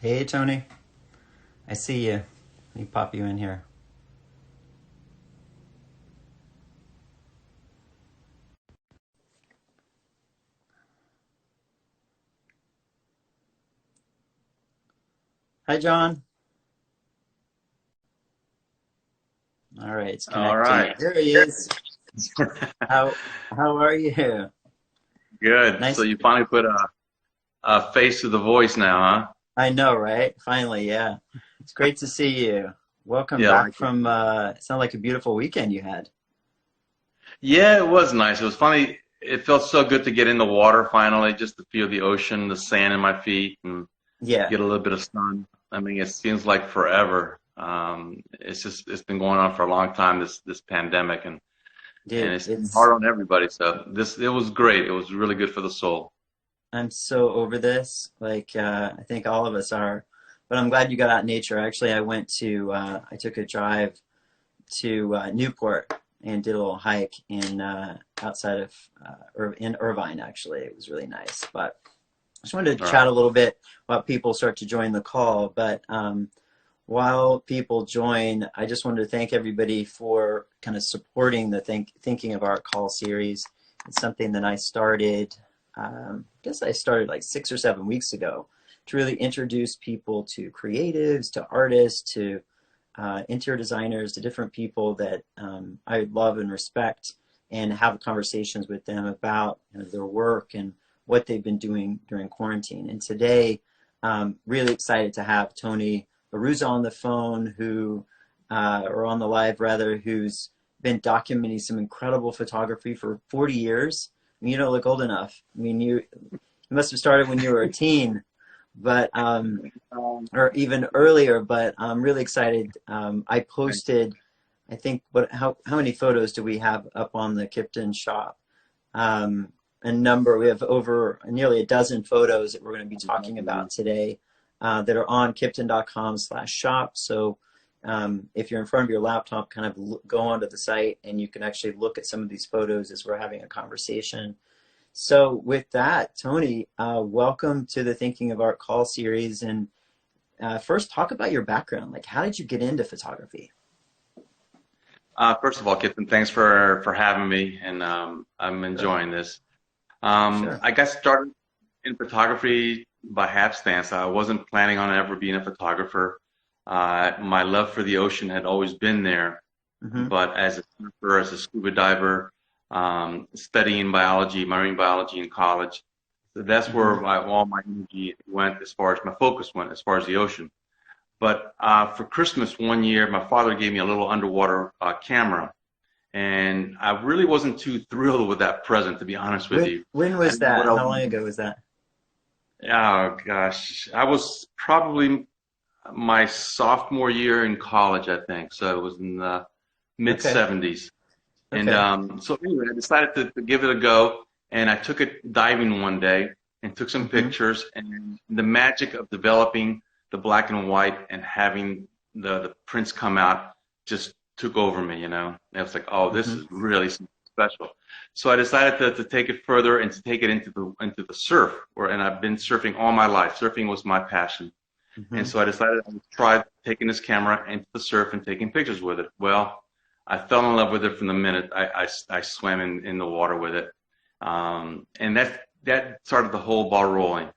Hey Tony, I see you. Let me pop you in here. Hi John. All right, it's All connecting. right. There he is. How how are you? Good. So Nice. you finally put a face to the voice now, huh? I know, right? Finally, yeah. It's great to see you. Welcome Yeah, back like from it sounded like a beautiful weekend you had. yeah, it was nice. It was funny. It felt so good to get in the water finally, just to feel the ocean, the sand in my feet, and Yeah, get a little bit of sun. I mean, it seems like forever. It's been going on for a long time, this pandemic, and dude, it's been it's hard on everybody. So it was great. It was really good for the soul. I'm so over this. I think all of us are. But I'm glad you got out in nature. Actually, I took a drive to Newport and did a little hike in outside of in Irvine. Actually, it was really nice. But I just wanted to All chat right. a little bit while people start to join the call. But while people join, I just wanted to thank everybody for kind of supporting the Thinking of Art call series. It's something that I started. I guess I started like 6 or 7 weeks ago to really introduce people to creatives, to artists, to interior designers, to different people that I love and respect, and have conversations with them about their work and what they've been doing during quarantine. And today, really excited to have Tony Arruza on the phone, or on the live rather, who's been documenting some incredible photography for 40 years. I mean, you don't look old enough. I mean, you must have started when you were a teen, but or even earlier. But I'm really excited. I posted, I think, how many photos do we have up on the Kipton shop? A number. We have over nearly a dozen photos that we're going to be talking about today that are on Kipton.com/shop. So if you're in front of your laptop, kind of go onto the site and you can actually look at some of these photos as we're having a conversation. So with that, Tony, welcome to the Thinking of Art call series. And first, talk about your background. Like, how did you get into photography? First of all, Kitten, thanks for having me, and I'm Sure, enjoying this. for sure. I got started in photography by hapstance. I wasn't planning on ever being a photographer. My love for the ocean had always been there, Hmm. but as a surfer, as a scuba diver, studying biology, marine biology in college, that's where Hmm. all my energy went as far as my focus went, as far as the ocean. But for Christmas one year, my father gave me a little underwater camera, and I really wasn't too thrilled with that present, to be honest with you. When I was didn't know what that? I How was long doing. ago was that? Oh gosh, I was probably my sophomore year in college, I think. So it was in the mid Okay, 70s. And okay. so anyway, I decided to give it a go, and I took it diving one day and took some Hmm. pictures. And the magic of developing the black and white and having the prints come out just took over me. And I was like, oh, this Hmm. is really something special. So I decided to take it further and to take it into the surf, and I've been surfing all my life. Surfing was my passion. And Hmm. so I decided I would try taking this camera into the surf and taking pictures with it. Well, I fell in love with it from the minute I swam in the water with it. And that started the whole ball rolling.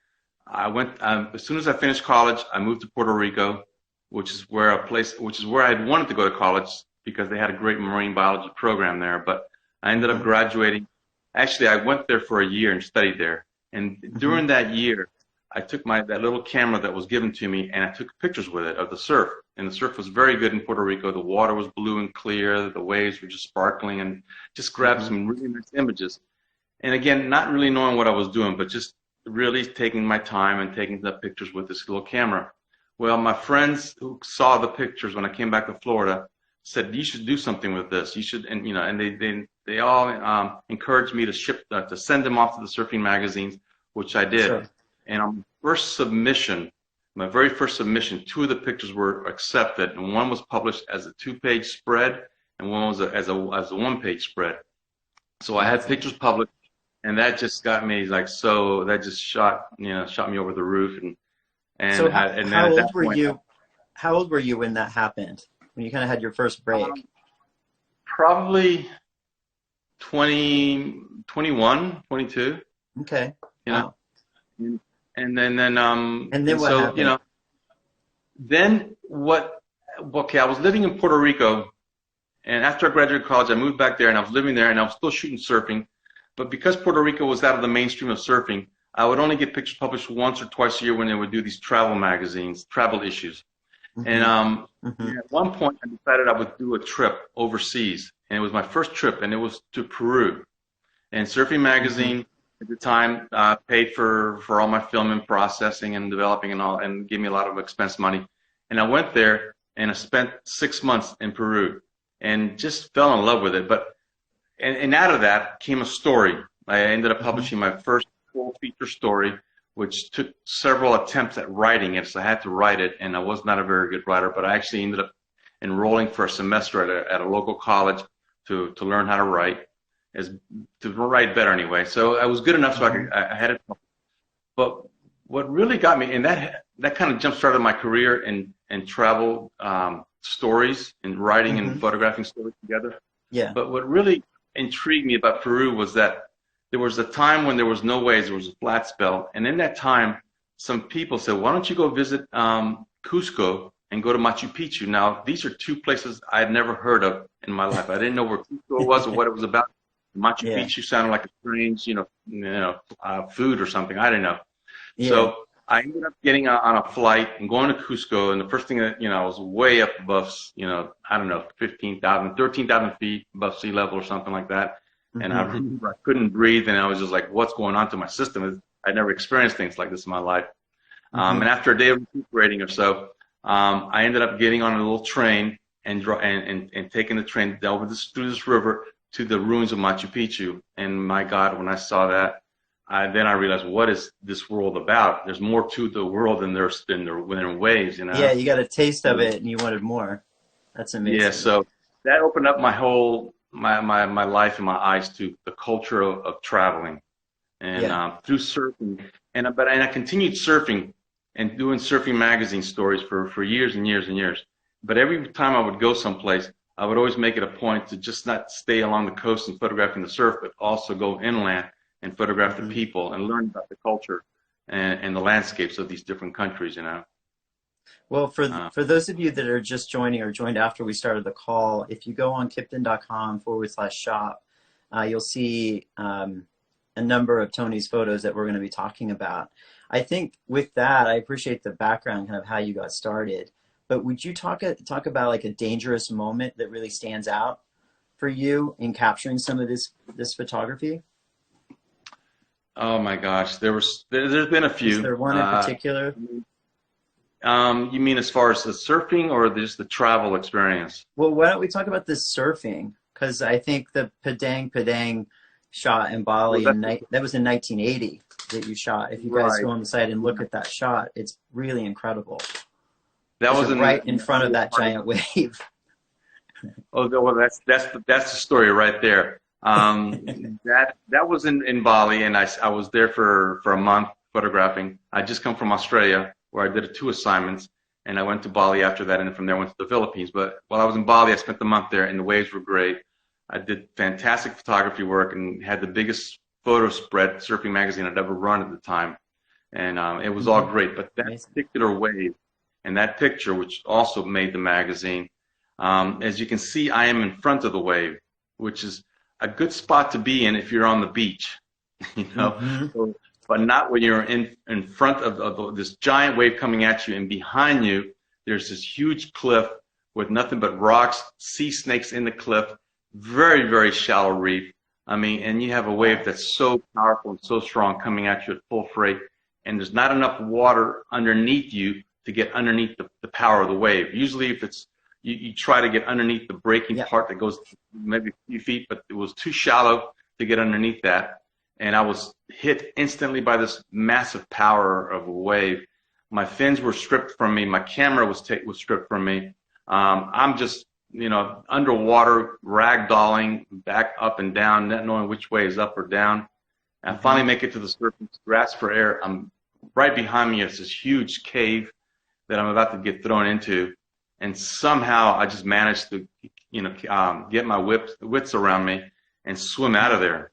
As soon as I finished college, I moved to Puerto Rico, which is where I'd wanted to go to college because they had a great marine biology program there. But I ended up Hmm. graduating. Actually, I went there for a year and studied there. And Hmm. during that year, I took that little camera that was given to me and I took pictures with it of the surf. And the surf was very good in Puerto Rico. The water was blue and clear. The waves were just sparkling, and just grabbed Hmm. some really nice images. And again, not really knowing what I was doing, but just really taking my time and taking the pictures with this little camera. Well, my friends who saw the pictures when I came back to Florida said, "You should do something with this. You should," and they all encouraged me to send them off to the surfing magazines, which I did. Sure. And on my very first submission, two of the pictures were accepted, and one was published as a two-page spread, and one was as a one-page spread. So I had Amazing. pictures published, and that just got me like so. That just shot me over the roof, So And then how at old that were point, you? How old were you when that happened? When you kind of had your first break? probably 20, 21, 22, Okay. you know. Wow. And then And what so, happened? then okay, I was living in Puerto Rico, and after I graduated college, I moved back there, and I was living there, and I was still shooting surfing. But because Puerto Rico was out of the mainstream of surfing, I would only get pictures published once or twice a year when they would do these travel magazines, travel issues. And Hmm. Hmm. at one point, I decided I would do a trip overseas, and it was my first trip, and it was to Peru. And Surfing Hmm. Magazine at the time paid for all my film and processing and developing and all, and gave me a lot of expense money. And I went there and I spent 6 months in Peru, and just fell in love with it. But and out of that came a story. I ended up Hmm. publishing my first full feature story, which took several attempts at writing it. So I had to write it, and I was not a very good writer. But I actually ended up enrolling for a semester at a local college to learn how to write, as to write better anyway. So I was good enough so Hmm. I had it. But what really got me, and that kind of jump started my career in travel stories and writing and Hmm. photographing stories together. Yeah. But what really intrigued me about Peru was that there was a time when there was no waves, there was a flat spell, and in that time, some people said, "Why don't you go visit Cusco and go to Machu Picchu?" Now, these are two places I had never heard of in my life. I didn't know where Cusco was or what it was about. Machu Yeah. Picchu sounded like a strange, food or something. I didn't know. Yeah. So I ended up getting on a flight and going to Cusco, and the first thing that, I was way up above, I don't know, 15,000, 13,000 feet above sea level or something like that. And I Hmm. remember I couldn't breathe, and I was just like, what's going on to my system? I'd never experienced things like this in my life. Hmm. And after a day of recuperating or so, I ended up getting on a little train and taking the train through this river to the ruins of Machu Picchu. And my God, when I saw that, then I realized, what is this world about? There's more to the world than there waves, Yeah, you got a taste of it and you wanted more. That's Yeah, amazing. so that opened up my life and my eyes to the culture of traveling, and Yeah. through surfing, and I continued surfing and doing surfing magazine stories for years and years and years. But every time I would go someplace, I would always make it a point to just not stay along the coast and photographing the surf, but also go inland and photograph the Hmm. people and learn about the culture and the landscapes of these different countries. Well, Uh, for those of you that are just joining or joined after we started the call, if you go on kipton.com/shop, you'll see a number of Tony's photos that we're going to be talking about. I think with that, I appreciate the background, kind of how you got started. But would you talk about like a dangerous moment that really stands out for you in capturing some of this photography? oh my gosh, there's been a Is few. there one in particular? You mean as far as the surfing or just the travel experience? Well, why don't we talk about this surfing? Because I think the Padang Padang shot in Well, Bali that's that was in 1980 that you shot. If you guys right. go on the site and look at that shot, it's really incredible That because was you're in right in front of that giant wave. Oh, well, that's the story right there. That was in Bali, and I was there for a month photographing. I just come from Australia, where I did two assignments, and I went to Bali after that, and from there I went to the Philippines. But while I was in Bali, I spent the month there, and the waves were great. I did fantastic photography work and had the biggest photo spread surfing magazine I'd ever run at the time, and it was all Hmm. great. But that Amazing. particular wave and that picture, which also made the magazine. As you can see, I am in front of the wave, which is a good spot to be in if you're on the beach, you know, Hmm. so, but not when you're in front of this giant wave coming at you, and behind you, there's this huge cliff with nothing but rocks, sea snakes in the cliff, very, very shallow reef. I mean, and you have a wave Wow. that's so powerful and so strong coming at you at full freight, and there's not enough water underneath you to get underneath the power of the wave. Usually, if it's you try to get underneath the breaking Yeah. part that goes maybe a few feet, but it was too shallow to get underneath that. And I was hit instantly by this massive power of a wave. My fins were stripped from me. My camera was stripped from me. I'm just, underwater, ragdolling back up and down, not knowing which way is up or down. I Hmm. finally make it to the surface, grasp for air. I'm right behind me is this huge cave that I'm about to get thrown into, and somehow I just managed to, get my wits around me and swim out of there.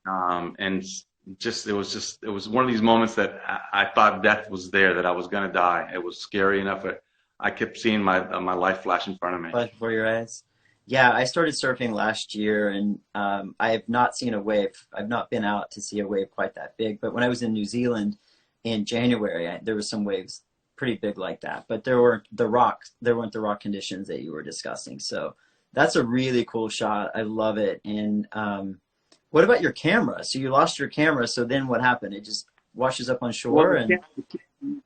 And it was one of these moments that I thought death was there, that I was going to die. It was scary enough that I kept seeing my life flash in front of me. Flash before your eyes. Yeah, I started surfing last year, and I have not seen a wave. I've not been out to see a wave quite that big. But when I was in New Zealand in January, there was some waves pretty big like that. But there weren't the rock conditions that you were discussing. So that's a really cool shot. I love it. And what about your camera? So you lost your camera. So then what happened? It just washes up on shore?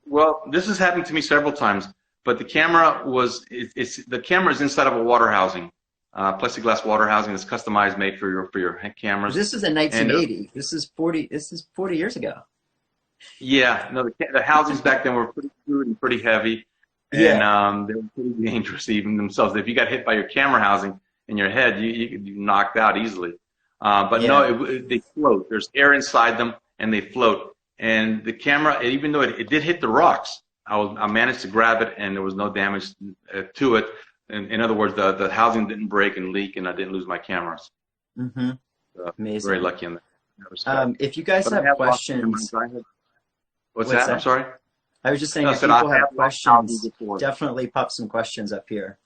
Well, this has happened to me several times. But the camera the camera is inside of a water housing. Plexiglass water housing that's customized, made for your cameras. This is in 1980. This is 40 years ago. Yeah, no, the housings back then were pretty crude and pretty heavy, and they were pretty dangerous even themselves. If you got hit by your camera housing in your head, you could be knocked out easily. But no, they float. There's air inside them, and they float. And the camera, even though it did hit the rocks, I managed to grab it, and there was no damage to it. In other words, the housing didn't break and leak, and I didn't lose my cameras. Mm-hmm. So amazing. Very lucky in that. If you guys have questions, what's that? I'm sorry. I was just saying, if people have questions, definitely pop some questions up here.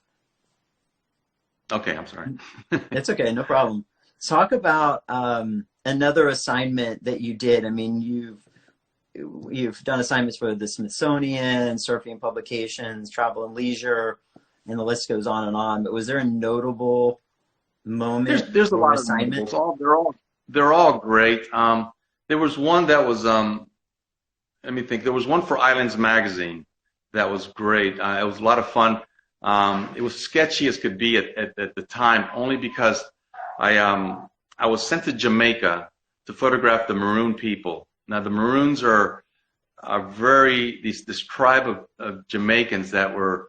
Okay, I'm sorry. It's okay, no problem. Talk about another assignment that you did. I mean, you've done assignments for the Smithsonian, surfing publications, travel and leisure, and the list goes on and on. But was there a notable moment? There's a lot of assignments. They're all great. There was one that was let me think. There was one for Islands magazine that was great. It was a lot of fun. It was sketchy as could be at the time, only because I was sent to Jamaica to photograph the Maroon people. Now the Maroons are this tribe of Jamaicans that were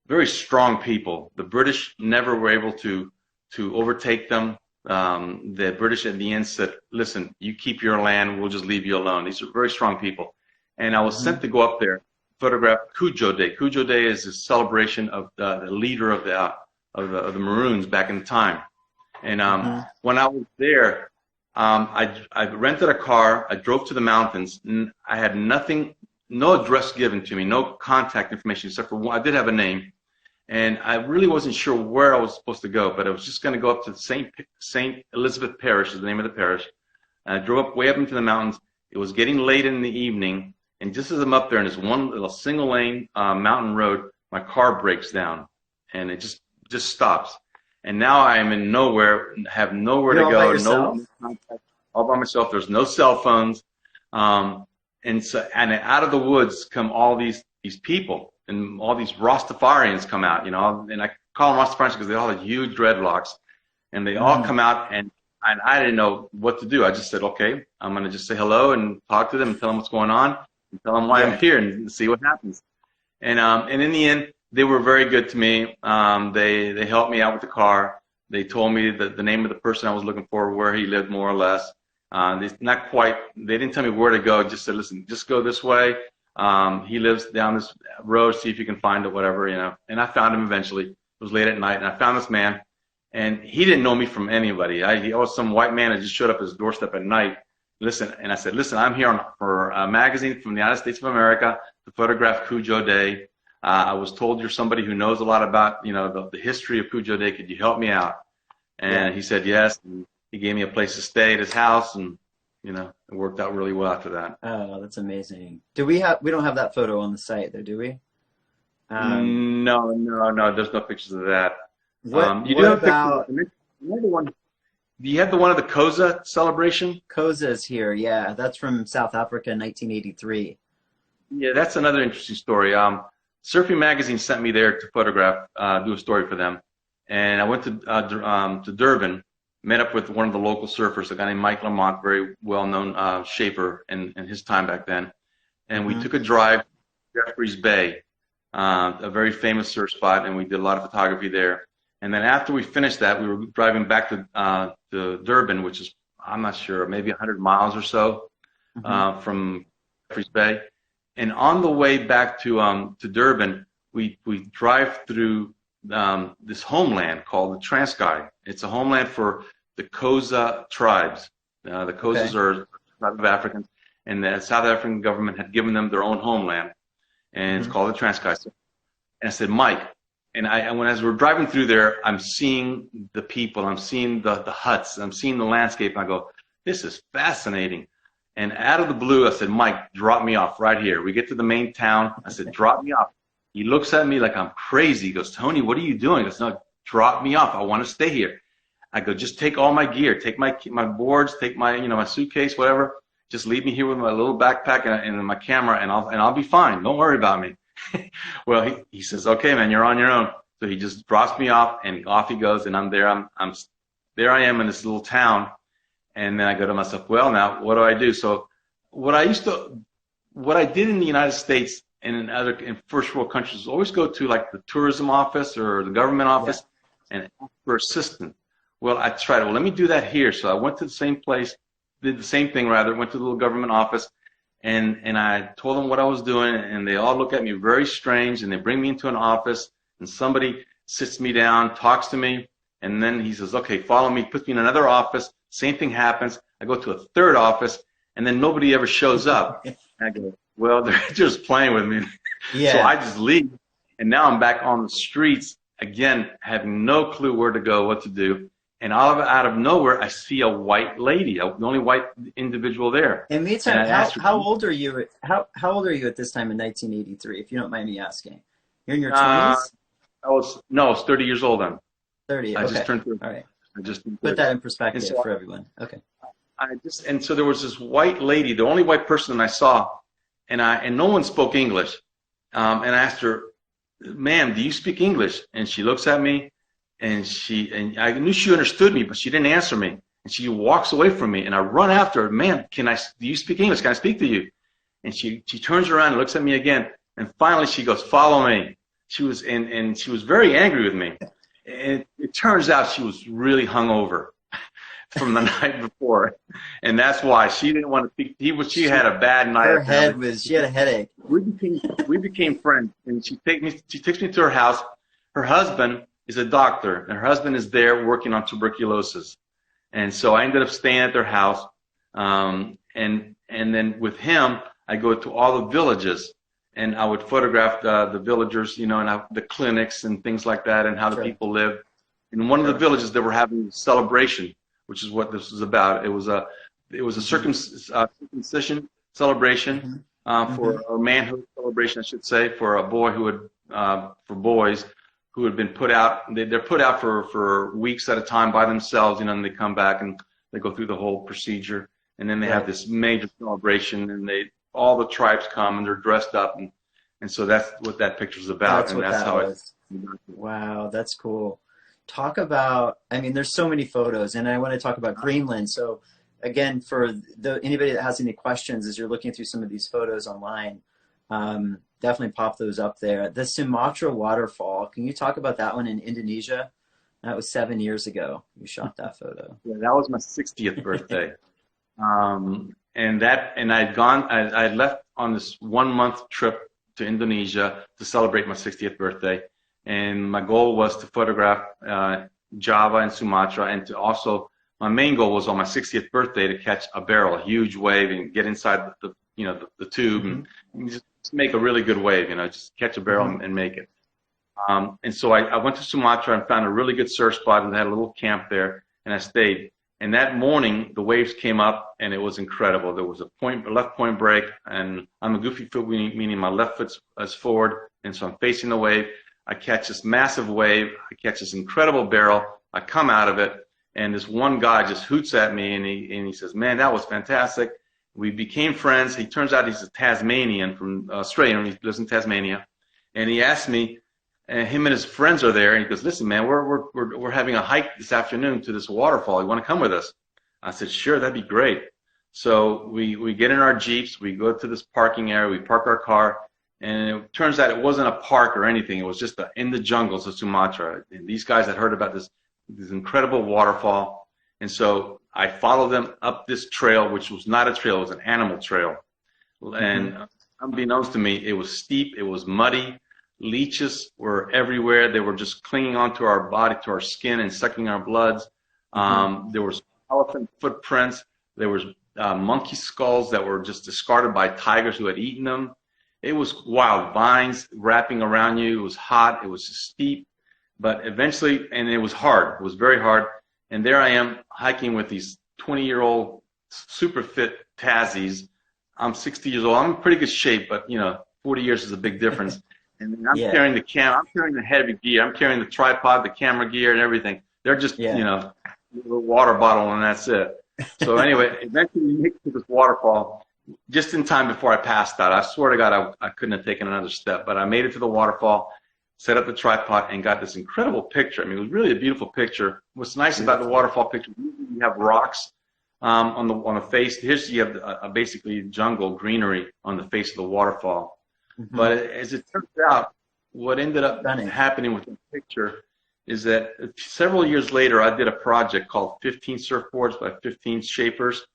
very strong people. The British never were able to overtake them. The British at the end said, "Listen, you keep your land. We'll just leave you alone." These are very strong people. And I was sent to go up there, photograph Cujo Day. Cujo Day is a celebration of the leader of the Maroons back in the time. And when I was there, I rented a car. I drove to the mountains. I had nothing, no address given to me, no contact information except for one. I did have a name, and I really wasn't sure where I was supposed to go. But I was just going to go up to Saint Elizabeth Parish, is the name of the parish. And I drove way up into the mountains. It was getting late in the evening, and just as I'm up there in this one little single lane mountain road, my car breaks down, and it just stops. And now I am in nowhere, have nowhere to go, no contact, all by myself. There's no cell phones, and out of the woods come all these people, and all these Rastafarians come out, and I call them Rastafarians because they all have huge dreadlocks, and they all come out, and I didn't know what to do. I just said, okay, I'm gonna just say hello and talk to them and tell them what's going on, and tell them why I'm here, and see what happens. And in the end, they were very good to me. They helped me out with the car. They told me the name of the person I was looking for, where he lived, more or less. They didn't tell me where to go. Just said, listen, just go this way. He lives down this road. See if you can find it, whatever, And I found him eventually. It was late at night, and I found this man. And he didn't know me from anybody. He was some white man that just showed up at his doorstep at night. And I said, listen, I'm here for a magazine from the United States of America to photograph Cujo Day. I was told you're somebody who knows a lot about, the history of Cujo Day. Could you help me out? And he said yes. And he gave me a place to stay at his house, and it worked out really well after that. Oh, that's amazing. We don't have that photo on the site, though, do we? No. There's no pictures of that. You do have about another one. Do you have the one of the Xhosa Celebration? Xhosa's here, yeah. That's from South Africa, 1983. Yeah, that's another interesting story. Surfing Magazine sent me there to photograph, do a story for them. And I went to Durban, met up with one of the local surfers, a guy named Mike Lamont, very well-known shaper in his time back then. And we took a drive to Jeffreys Bay, a very famous surf spot, and we did a lot of photography there. And then after we finished that, we were driving back to Durban, which is, I'm not sure, maybe 100 miles or so from Jeffreys Bay. And on the way back to Durban, we drive through this homeland called the Transkei. It's a homeland for the Xhosa tribes. The Xhosas are a tribe of Africans, and the South African government had given them their own homeland, and it's called the Transkei. And I said, Mike, and as we're driving through there, I'm seeing the people, I'm seeing the huts, I'm seeing the landscape, and I go, this is fascinating. And out of the blue, I said, Mike, drop me off right here. We get to the main town. I said, drop me off. He looks at me like I'm crazy. He goes, Tony, what are you doing? He goes, no, drop me off. I want to stay here. I go, just take all my gear. Take my boards, take my, my suitcase, whatever. Just leave me here with my little backpack and my camera, and I'll be fine. Don't worry about me. Well, he says, okay, man, you're on your own. So he just drops me off, and off he goes, and I'm there. There I am in this little town. And then I go to myself, well, now what do I do? So what I did in the United States and in first world countries is always go to like the tourism office or the government office and ask for assistance. Well, I tried, well, let me do that here. So I went to the same place, did the same thing rather, went to the little government office, and I told them what I was doing, and they all look at me very strange, and they bring me into an office, and somebody sits me down, talks to me, and then he says, okay, follow me, puts me in another office. Same thing happens. I go to a third office, and then nobody ever shows up. And I go, well, they're just playing with me. Yeah. So I just leave, and now I'm back on the streets again, having no clue where to go, what to do. And out of nowhere, I see a white lady, the only white individual there. And meantime, how old are you? How old are you at this time in 1983, if you don't mind me asking? You're in your 20s? I was 30 years old then. 30. I okay. just turned 30. All right. I just put that in perspective for everyone. Okay. And so there was this white lady, the only white person I saw, and no one spoke English. And I asked her, ma'am, do you speak English? And she looks at me, and I knew she understood me, but she didn't answer me. And she walks away from me, and I run after her, ma'am, do you speak English? Can I speak to you? And she turns around and looks at me again, and finally she goes, follow me. She was very angry with me. And it turns out she was really hungover from the night before, and that's why she didn't want to speak. She had a bad night. She had a headache. We became friends, and she takes me to her house. Her husband is a doctor, and her husband is there working on tuberculosis, and so I ended up staying at their house. And then with him, I go to all the villages. And I would photograph the villagers, and the clinics and things like that, and how the people live. In one of the villages, they were having a celebration, which is what this was about. It was a circumcision celebration for a manhood celebration, I should say, for a boy for boys who had been put out. They're put out for weeks at a time by themselves, and they come back and they go through the whole procedure, and then they have this major celebration, and all the tribes come, and they're dressed up, and so that's what that picture's about. Wow, that's cool. Talk about, there's so many photos, and I want to talk about Greenland. So again, for anybody that has any questions as you're looking through some of these photos online, definitely pop those up there. The Sumatra waterfall, can you talk about that one in Indonesia? That was 7 years ago. You shot that photo. Yeah, that was my 60th birthday. And I left on this 1 month trip to Indonesia to celebrate my 60th birthday. And my goal was to photograph Java and Sumatra, and my main goal was on my 60th birthday to catch a barrel, a huge wave, and get inside the tube and just make a really good wave, just catch a barrel and make it. And so I went to Sumatra and found a really good surf spot, and they had a little camp there, and I stayed. And that morning, the waves came up, and it was incredible. There was a left point break, and I'm a goofy foot, meaning my left foot is forward, and so I'm facing the wave. I catch this massive wave. I catch this incredible barrel. I come out of it, and this one guy just hoots at me, and he says, man, that was fantastic. We became friends. He turns out he's a Tasmanian from Australia, and he lives in Tasmania. And he asked me, and him and his friends are there, and he goes, listen, man, we're having a hike this afternoon to this waterfall. You want to come with us? I said, sure, that'd be great. So we get in our Jeeps, we go to this parking area, we park our car, and it turns out it wasn't a park or anything. It was just in the jungles of Sumatra. And these guys had heard about this incredible waterfall, and so I followed them up this trail, which was not a trail, it was an animal trail. And unbeknownst to me, it was steep, it was muddy. Leeches were everywhere. They were just clinging onto our body, to our skin, and sucking our bloods. There was elephant footprints. There was monkey skulls that were just discarded by tigers who had eaten them. It was wild. Vines wrapping around you. It was hot. It was steep. But eventually, and it was hard. It was very hard. And there I am hiking with these 20-year-old super fit Tassies. I'm 60 years old. I'm in pretty good shape, but 40 years is a big difference. And I'm carrying the camera. I'm carrying the heavy gear. I'm carrying the tripod, the camera gear, and everything. They're just, a water bottle, and that's it. So anyway, eventually we make it to this waterfall just in time before I passed out. I swear to God, I couldn't have taken another step. But I made it to the waterfall, set up the tripod, and got this incredible picture. I mean, it was really a beautiful picture. What's nice about the waterfall picture, you have rocks on the face. Here's you have basically jungle greenery on the face of the waterfall. But as it turns out, what ended up happening with the picture is that several years later, I did a project called 15 Surfboards by 15 Shapers.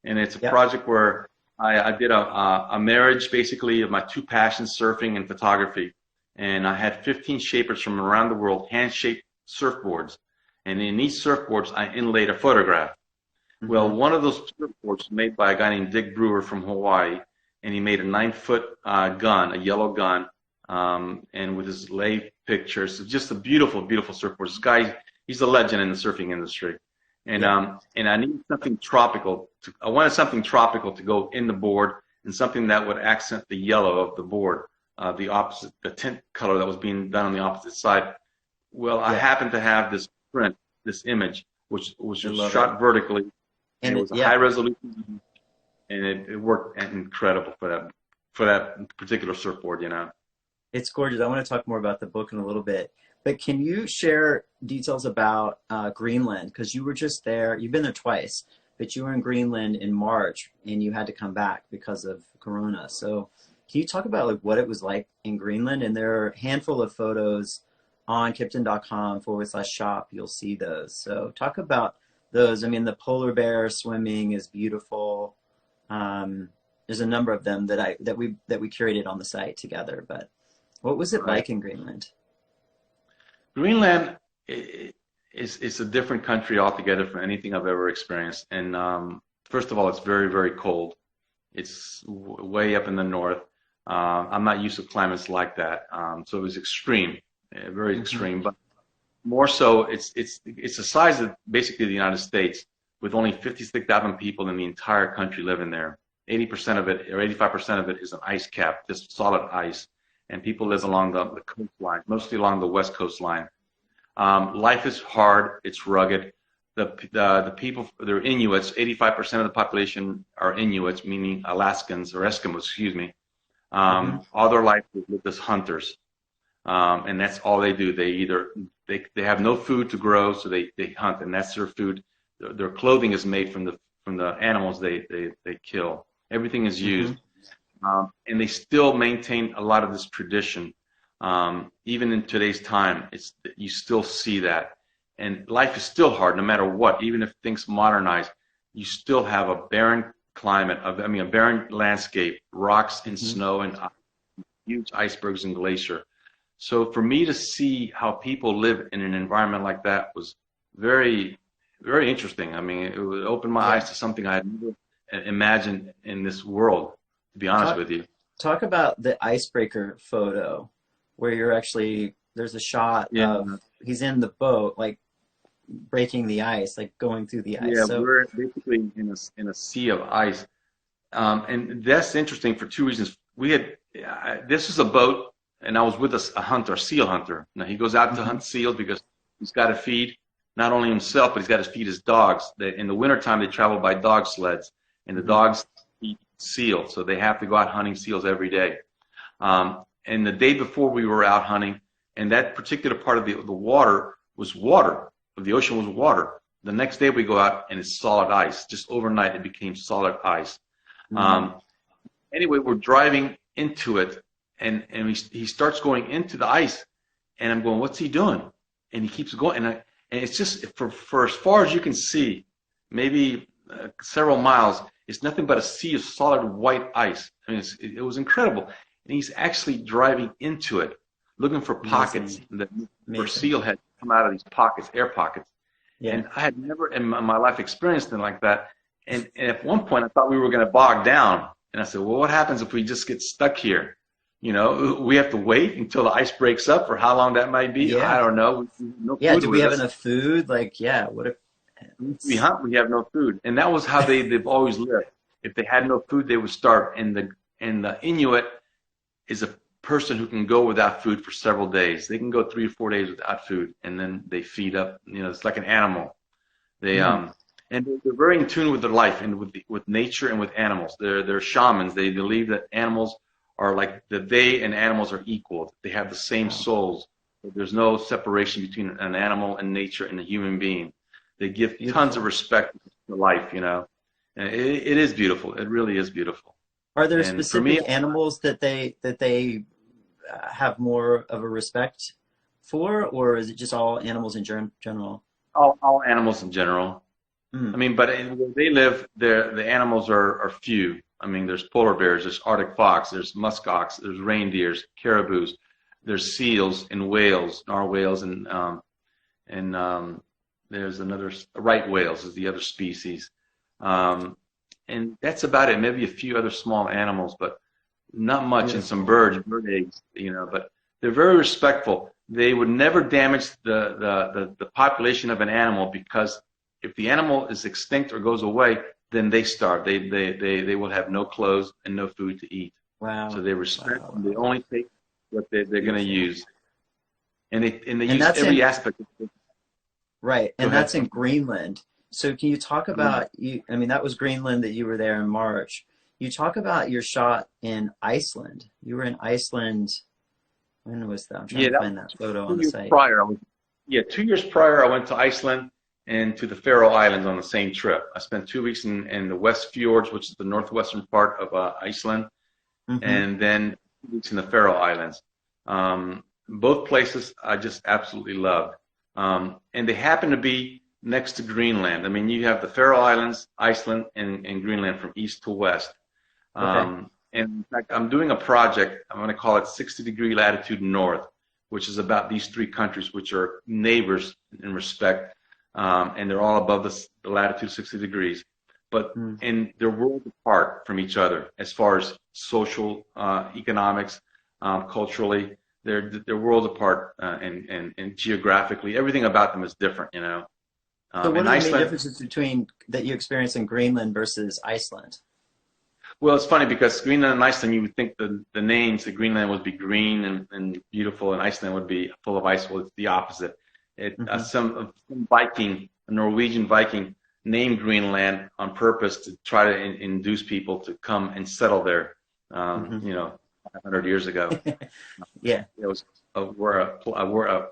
And it's a project where I did a marriage, basically, of my two passions, surfing and photography. And I had 15 shapers from around the world, hand-shaped surfboards. And in these surfboards, I inlaid a photograph. Well, one of those surfboards was made by a guy named Dick Brewer from Hawaii. And he made a 9-foot gun, a yellow gun, and with his lay pictures. Just a beautiful, beautiful surfboard. This guy, he's a legend in the surfing industry. And I needed something tropical. I wanted something tropical to go in the board, and something that would accent the yellow of the board, the tint color that was being done on the opposite side. Well, I happened to have this print, this image, which was shot vertically, and it was a high resolution. And it worked incredible for that particular surfboard, It's gorgeous. I want to talk more about the book in a little bit. But can you share details about Greenland? Because you were just there. You've been there twice, but you were in Greenland in March, and you had to come back because of Corona. So can you talk about what it was like in Greenland? And there are a handful of photos on Kipton.com/shop. You'll see those. So talk about those. I mean, the polar bear swimming is beautiful. There's a number of them that we curated on the site together. But what was it like in Greenland? Greenland is a different country altogether from anything I've ever experienced. And first of all, it's very, very cold. It's way up in the north. I'm not used to climates like that, so it was extreme, very extreme. But more so, it's the size of basically the United States, with only 56,000 people in the entire country living there. 80% of it, or 85% of it, is an ice cap, just solid ice, and people live along the coastline, mostly along the west coastline. Life is hard. It's rugged. The people, they're Inuits. 85% of the population are Inuits, meaning Alaskans or Eskimos, excuse me. All their life they live as hunters, and that's all they do. They have no food to grow, so they hunt, and that's their food. Their clothing is made from the animals they kill. Everything is used, and they still maintain a lot of this tradition. Even in today's time, you still see that. And life is still hard no matter what. Even if things modernize, you still have a barren climate, a barren landscape, rocks and snow and huge icebergs and glacier. So for me to see how people live in an environment like that was very, very interesting. I mean, it would open my eyes to something I had never imagined in this world, to be honest with you. Talk about the Icebreaker photo, where you're actually, there's a shot of, he's in the boat, like breaking the ice, like going through the ice. Yeah, so we're basically in a sea of ice. And that's interesting for two reasons. This is a boat, and I was with a seal hunter. Now, he goes out to hunt seals because he's got to feed not only himself, but he's got to feed his dogs. In the wintertime, they travel by dog sleds, and the dogs eat seals, so they have to go out hunting seals every day. And the day before we were out hunting, and that particular part of the water was water. The ocean was water. The next day we go out and it's solid ice. Just overnight it became solid ice. Anyway, we're driving into it, and he starts going into the ice, and I'm going, what's he doing? And he keeps going, and it's just for as far as you can see, maybe several miles, It's nothing but a sea of solid white ice. I mean, it was incredible. And he's actually driving into it, looking for pockets that where seal had come out of these pockets, air pockets. Yeah. And I had never in my life experienced anything like that. And at one point, I thought we were going to bog down. And I said, well, what happens if we just get stuck here? You know, we have to wait until the ice breaks up, or how long that might be. Yeah. I don't know. No yeah, do we have enough food? Like, yeah, what if we hunt? We have no food, and that was how they've always lived. If they had no food, they would starve. And the Inuit is a person who can go without food for several days. They can go 3 or 4 days without food, and then they feed up. You know, it's like an animal. They and they're very in tune with their life and with nature and with animals. They're shamans. They believe that animals are like that they and animals are equal. They have the same souls. There's no separation between an animal and nature and a human being. They give tons of respect to life, you know. And it is beautiful. It really is beautiful. Are there specific animals that they have more of a respect for, or is it just all animals in general? All animals in general. I mean, but where they live, the animals are few. I mean, there's polar bears, there's Arctic fox, there's muskox, there's reindeers, caribous, there's seals and whales, narwhal whales, and there's another right whales is the other species, and that's about it. Maybe a few other small animals, but not much, and some bird eggs, you know. But they're very respectful. They would never damage the population of an animal, because if the animal is extinct or goes away, then they starve. They will have no clothes and no food to eat. Wow. So they respect. Wow. They only take what they're going to use, and they use every aspect of it. Right, and that's in Greenland. So can you talk about I mean, that was Greenland that you were there in March. You talk about your shot in Iceland. You were in Iceland. When was that? I'm trying to find that photo on the site. 2 years prior, I went to Iceland and to the Faroe Islands on the same trip. I spent 2 weeks in the West Fjords, which is the northwestern part of Iceland, and then 2 weeks in the Faroe Islands. Both places I just absolutely loved. And they happen to be next to Greenland. I mean, you have the Faroe Islands, Iceland, and Greenland from east to west. And in fact, I'm doing a project, I'm going to call it 60-degree latitude north, which is about these 3 countries, which are neighbors in respect. And they're all above the latitude 60 degrees, but and they're worlds apart from each other as far as social, economics, culturally. They're worlds apart, and geographically, everything about them is different, you know. So what are the main differences between that you experience in Greenland versus Iceland? Well, it's funny because Greenland and Iceland, you would think the names, that Greenland would be green and beautiful, and Iceland would be full of ice. Well, it's the opposite. Some Viking, a Norwegian Viking, named Greenland on purpose to try to induce people to come and settle there. You know, 500 years ago. Yeah, it was a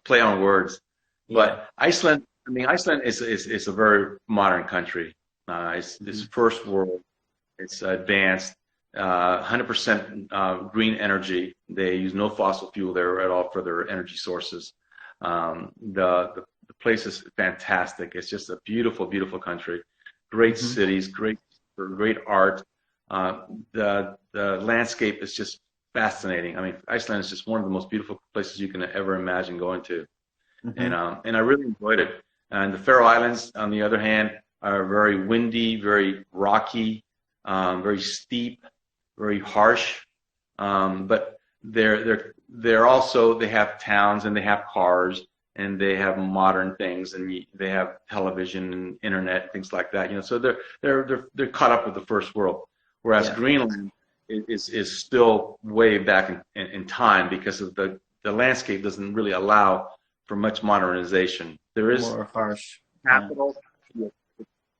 play on words. Yeah. But Iceland, I mean, Iceland is a very modern country. It's first world. It's advanced. 100% green energy. They use no fossil fuel there at all for their energy sources. The place is fantastic. It's just a beautiful, beautiful country. Great cities, great art. The landscape is just fascinating. I mean, Iceland is just one of the most beautiful places you can ever imagine going to, and I really enjoyed it. And the Faroe Islands, on the other hand, are very windy, very rocky, very steep, very harsh, but they're also, they have towns and they have cars and they have modern things and they have television and internet, things like that. You know, so they're caught up with the first world, whereas Greenland is still way back in time because of the landscape doesn't really allow for much modernization. There is more harsh capital.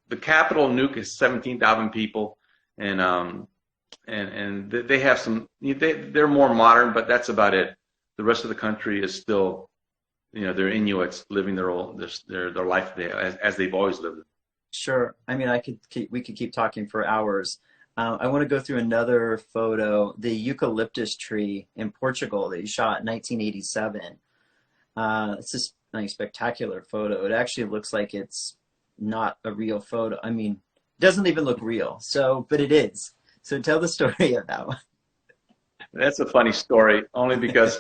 The capital, Nuuk, is 17,000 people, and they have some. They're more modern, but that's about it. The rest of the country is still, you know, they're Inuits living their life there as they've always lived. Sure. I mean, we could keep talking for hours. I want to go through another photo, the eucalyptus tree in Portugal that you shot in 1987. It's just a spectacular photo. It actually looks like it's not a real photo. I mean, doesn't even look real. So, but it is. So tell the story of that one. That's a funny story, only because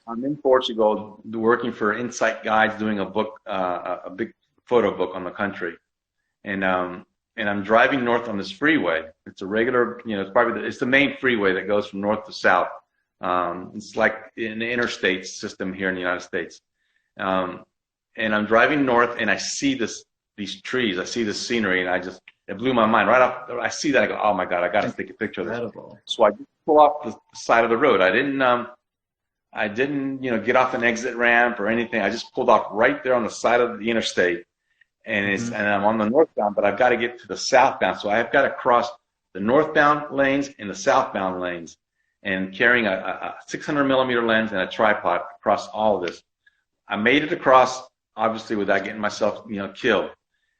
I'm in Portugal working for Insight Guides, doing a book, a big photo book on the country, and I'm driving north on this freeway. It's a regular, it's the main freeway that goes from north to south. It's like an interstate system here in the United States. And I'm driving north, and I see these trees. I see this scenery, and it blew my mind. Right off, I see that, I go, oh my God, I got to take a picture of this. Incredible. So I just pull off the side of the road. I didn't, get off an exit ramp or anything. I just pulled off right there on the side of the interstate, and and I'm on the northbound, but I've got to get to the southbound. So I've got to cross the northbound lanes and the southbound lanes, and carrying a 600 millimeter lens and a tripod across all of this. I made it across, obviously, without getting myself, killed.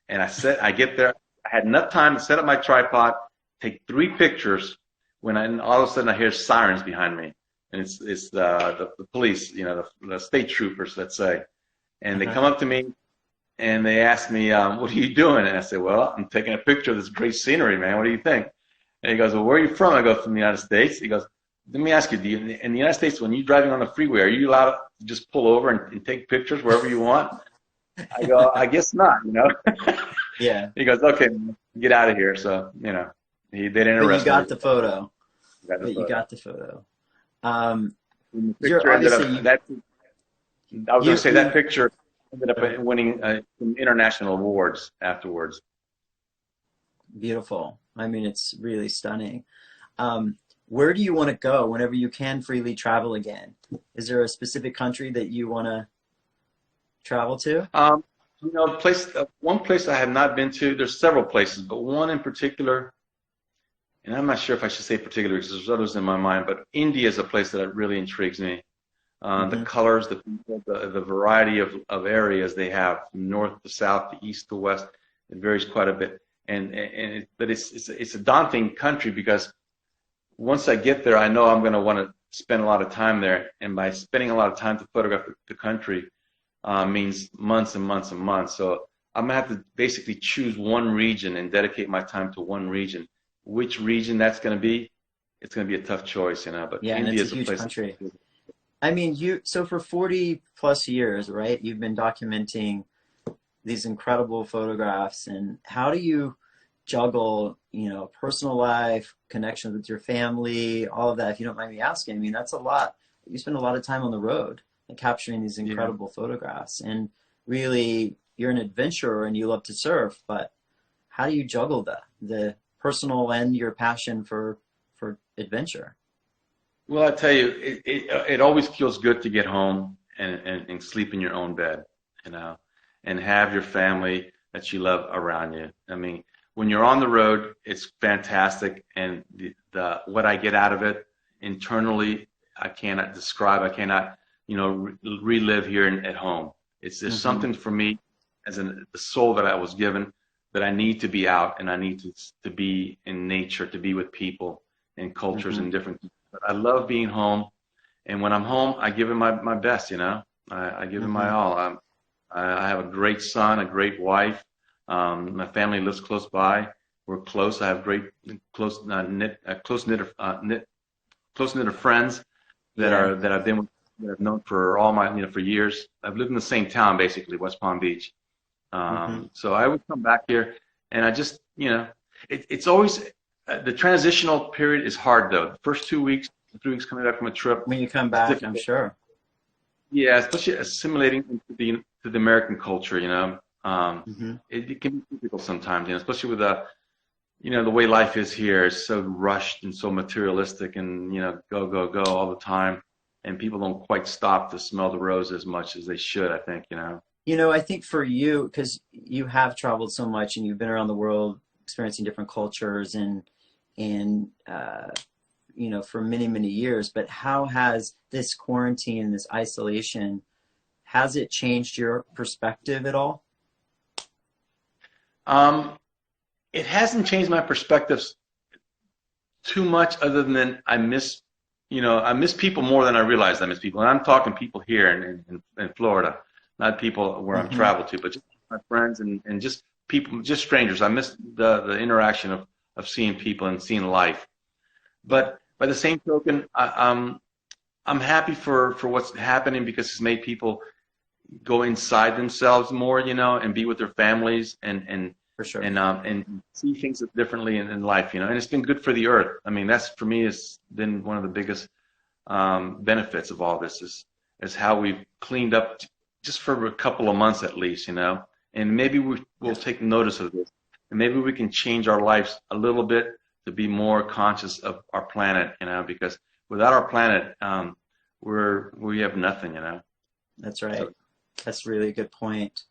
And I get there. I had enough time to set up my tripod, take 3 pictures, when all of a sudden I hear sirens behind me. And it's the police, the state troopers, let's say. And they come up to me, and they ask me, what are you doing? And I say, well, I'm taking a picture of this great scenery, man. What do you think? And he goes, well, where are you from? I go, from the United States. He goes, let me ask you, in the United States, when you're driving on the freeway, are you allowed to just pull over and take pictures wherever you want? I go, I guess not, Yeah. He goes, okay, get out of here. So, they didn't arrest me. But you got the photo. You got the photo. I was going to say that picture ended up winning some international awards afterwards. Beautiful. I mean, it's really stunning. Where do you want to go whenever you can freely travel again? Is there a specific country that you want to travel to? One place I have not been to, there's several places, but one in particular, and I'm not sure if I should say particular because there's others in my mind, but India is a place that really intrigues me. The colors, the people, the variety of areas they have, from north to south, to east to west, it varies quite a bit. But it's a daunting country because once I get there, I know I'm going to want to spend a lot of time there, and by spending a lot of time to photograph the country means months and months and months. So I'm going to have to basically choose one region and dedicate my time to one region. Which region that's going to be, it's going to be a tough choice, But yeah, India and it's a huge country. I mean, so for 40 plus years, right, you've been documenting these incredible photographs, and how do you juggle, personal life, connections with your family, all of that, if you don't mind me asking? I mean, that's a lot. You spend a lot of time on the road and capturing these incredible photographs, and really you're an adventurer and you love to surf, but how do you juggle the personal and your passion for adventure? Well, I tell you, it always feels good to get home and sleep in your own bed, and have your family that you love around you. I mean, when you're on the road, it's fantastic, and what I get out of it internally, I cannot describe. I cannot, relive here at home. There's something for me as the soul that I was given, that I need to be out, and I need to be in nature, to be with people and cultures and different. But I love being home, and when I'm home, I give it my best. I give it my all. I have a great son, a great wife. My family lives close by. We're close. I have great close knit of friends that I've been with, that I've known for all my for years. I've lived in the same town, basically, West Palm Beach. So I would come back here, and I just it's always the transitional period is hard, though. The first 2 weeks, 3 weeks coming back from a trip. When you come back, I'm sure. Yeah, especially assimilating into the American culture. It can be difficult sometimes, especially with the way life is here. It's so rushed and so materialistic, and go go go all the time, and people don't quite stop to smell the roses as much as they should, I think. I think for you, because you have traveled so much and you've been around the world experiencing different cultures and for many, many years, but how has this quarantine and this isolation, has it changed your perspective at all? It hasn't changed my perspectives too much, other than I miss people more than I realize I miss people. And I'm talking people here in Florida, not people where I've traveled to, but just my friends and just people, just strangers. I miss the interaction of seeing people and seeing life. But by the same token, I'm happy for what's happening because it's made people go inside themselves more, you know, and be with their families and For sure. and see things differently in life, you know. And it's been good for the earth. I mean, that's for me has been one of the biggest benefits of all this is how we've cleaned up just for a couple of months at least, you know. And maybe we'll take notice of this, and maybe we can change our lives a little bit to be more conscious of our planet, you know, because without our planet, we have nothing, you know. That's right. So, That's really a good point.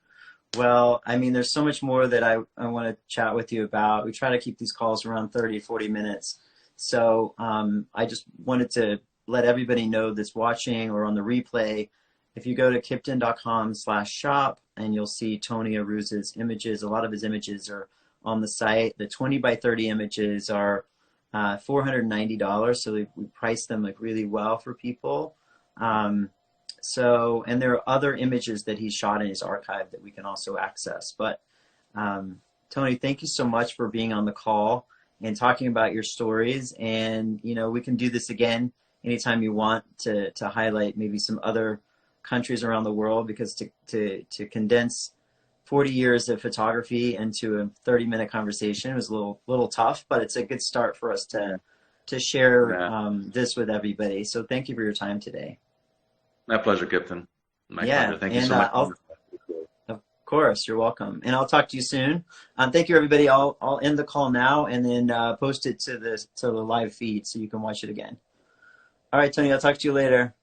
Well, I mean, there's so much more that I want to chat with you about. We try to keep these calls around 30, 40 minutes. So I just wanted to let everybody know that's watching or on the replay, if you go to kipton.com/shop and you'll see Tony Arruza's images. A lot of his images are on the site. The 20 by 30 images are $490. So we priced them like really well for people. So, and there are other images that he shot in his archive that we can also access. But Tony, thank you so much for being on the call and talking about your stories. And, you know, we can do this again anytime you want to highlight maybe some other countries around the world, because to condense 40 years of photography into a 30-minute conversation was a little tough, but it's a good start for us to share this with everybody. So thank you for your time today. my pleasure, Kipton. My Yeah, pleasure. Thank you and so much. of course, you're welcome. And I'll talk to you soon. Thank you, everybody. I'll end the call now and then post it to the live feed so you can watch it again. All right, Tony, I'll talk to you later.